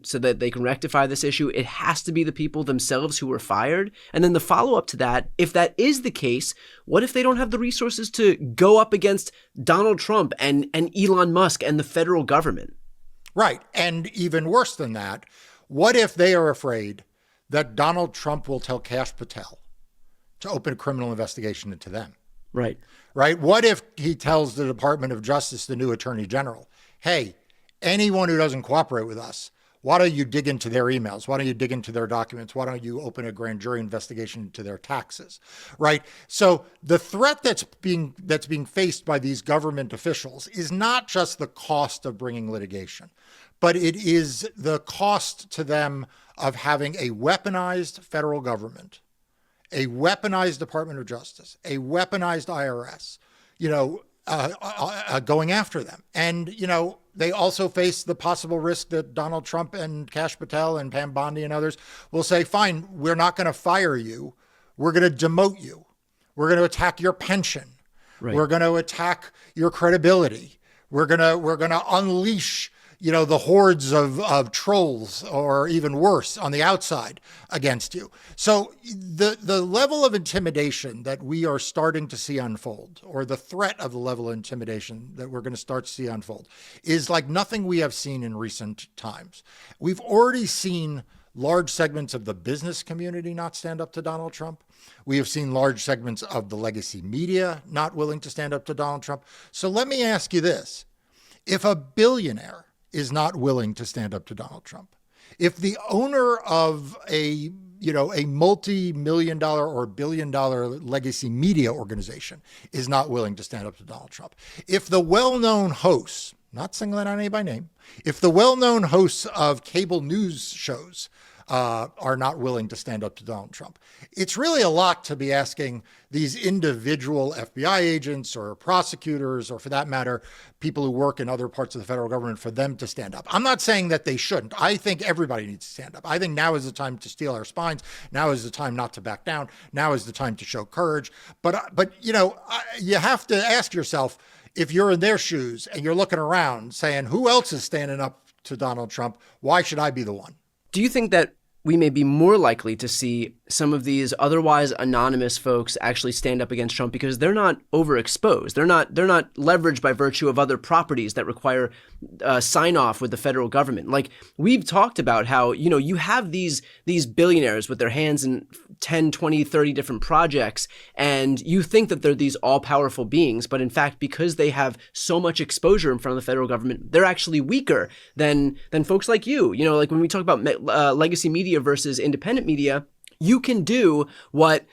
so that they can rectify this issue, it has to be the people themselves who were fired. And then the follow-up to that, if that is the case, what if they don't have the resources to go up against Donald Trump and Elon Musk and the federal government? Right. And even worse than that, what if they are afraid that Donald Trump will tell Kash Patel to open a criminal investigation into them? Right. Right. What if he tells the Department of Justice, the new attorney general, hey, anyone who doesn't cooperate with us, why don't you dig into their emails? Why don't you dig into their documents? Why don't you open a grand jury investigation into their taxes? Right. So the threat that's being faced by these government officials is not just the cost of bringing litigation, but it is the cost to them of having a weaponized federal government, a weaponized Department of Justice, a weaponized IRS, going after them. And, they also face the possible risk that Donald Trump and Kash Patel and Pam Bondi and others will say, fine, we're not going to fire you. We're going to demote you. We're going to attack your pension. Right. We're going to attack your credibility. We're going to unleash the hordes of trolls, or even worse, on the outside against you. So the level of intimidation that we are starting to see unfold, or the threat of the level of intimidation that we're going to start to see unfold, is like nothing we have seen in recent times. We've already seen large segments of the business community not stand up to Donald Trump. We have seen large segments of the legacy media not willing to stand up to Donald Trump. So let me ask you this. If a billionaire is not willing to stand up to Donald Trump, if the owner of a multi-million-dollar or billion-dollar legacy media organization is not willing to stand up to Donald Trump, if the well-known hosts, not singling out anybody by name, if the well-known hosts of cable news shows are not willing to stand up to Donald Trump, it's really a lot to be asking these individual FBI agents or prosecutors, or for that matter, people who work in other parts of the federal government, for them to stand up. I'm not saying that they shouldn't. I think everybody needs to stand up. I think now is the time to steel our spines. Now is the time not to back down. Now is the time to show courage. But you have to ask yourself, if you're in their shoes and you're looking around saying, who else is standing up to Donald Trump? Why should I be the one? Do you think that we may be more likely to see some of these otherwise anonymous folks actually stand up against Trump because they're not overexposed? They're not leveraged by virtue of other properties that require sign off with the federal government. Like, we've talked about how, you have these billionaires with their hands in 10, 20, 30 different projects, and you think that they're these all-powerful beings, but in fact, because they have so much exposure in front of the federal government, they're actually weaker than folks like you. Like when we talk about legacy media versus independent media, you can do what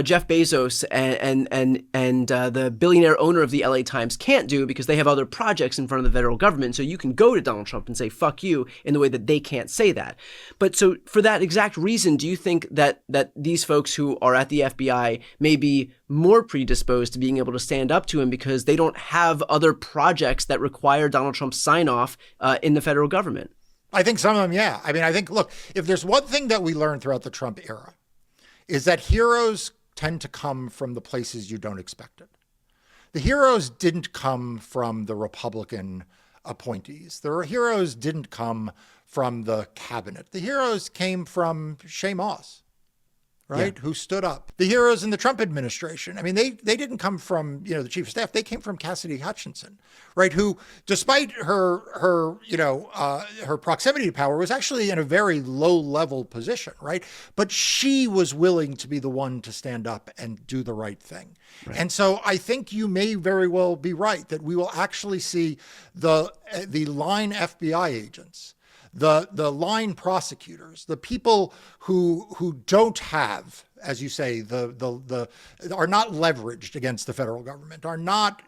Jeff Bezos and the billionaire owner of the LA Times can't do, because they have other projects in front of the federal government. So you can go to Donald Trump and say, fuck you, in the way that they can't say that. But so for that exact reason, do you think that these folks who are at the FBI may be more predisposed to being able to stand up to him because they don't have other projects that require Donald Trump's sign off in the federal government? I think some of them, yeah. I mean, I think, look, if there's one thing that we learned throughout the Trump era, is that heroes tend to come from the places you don't expect it. The heroes didn't come from the Republican appointees. The heroes didn't come from the cabinet. The heroes came from Shea Moss, right? Yeah. Who stood up. The heroes in the Trump administration, I mean, they didn't come from, the chief of staff. They came from Cassidy Hutchinson, right? Who, despite her proximity to power, was actually in a very low level position, right? But she was willing to be the one to stand up and do the right thing. Right. And so I think you may very well be right that we will actually see the line FBI agents, the line prosecutors, the people who don't have, as you say, the are not leveraged against the federal government, are not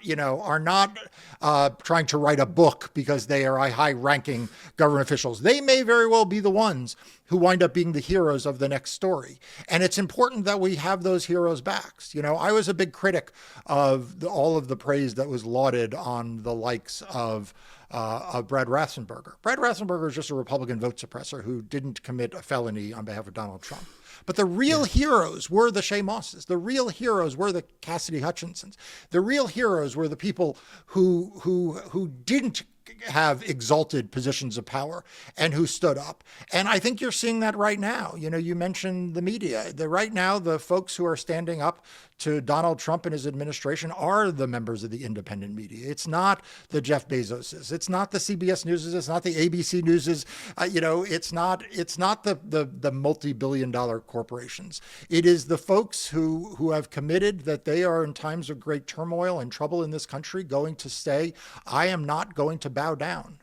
trying to write a book because they are high-ranking government officials. They may very well be the ones who wind up being the heroes of the next story. And it's important that we have those heroes' backs. I was a big critic of all of the praise that was lauded on the likes of Brad Raffensperger. Brad Raffensperger is just a Republican vote suppressor who didn't commit a felony on behalf of Donald Trump. But the real heroes were the Shea Mosses. The real heroes were the Cassidy Hutchinsons. The real heroes were the people who didn't have exalted positions of power and who stood up. And I think you're seeing that right now. You know, you mentioned the media. Right now, the folks who are standing up to Donald Trump and his administration are the members of the independent media. It's not the Jeff Bezoses. It's not the CBS Newses. It's not the ABC Newses. It's not the multi-billion-dollar corporations. It is the folks who have committed that they are, in times of great turmoil and trouble in this country, going to say, I am not going to bow down.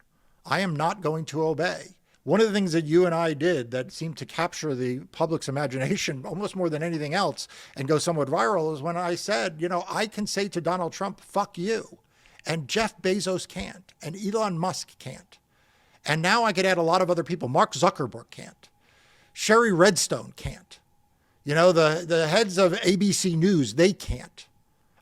I am not going to obey. One of the things that you and I did that seemed to capture the public's imagination almost more than anything else and go somewhat viral is when I said, I can say to Donald Trump, fuck you. And Jeff Bezos can't. And Elon Musk can't. And now I could add a lot of other people. Mark Zuckerberg can't. Sherry Redstone can't. The heads of ABC News, they can't.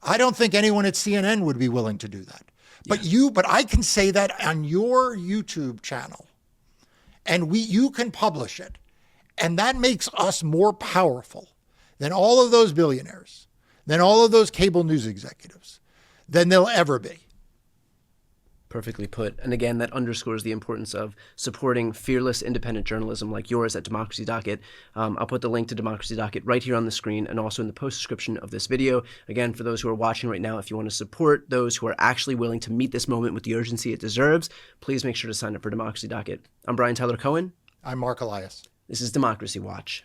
I don't think anyone at CNN would be willing to do that. But I can say that on your YouTube channel. And you can publish it. And that makes us more powerful than all of those billionaires, than all of those cable news executives, than they'll ever be. Perfectly put. And again, that underscores the importance of supporting fearless, independent journalism like yours at Democracy Docket. I'll put the link to Democracy Docket right here on the screen and also in the post description of this video. Again, for those who are watching right now, if you want to support those who are actually willing to meet this moment with the urgency it deserves, please make sure to sign up for Democracy Docket. I'm Brian Tyler Cohen. I'm Mark Elias. This is Democracy Watch.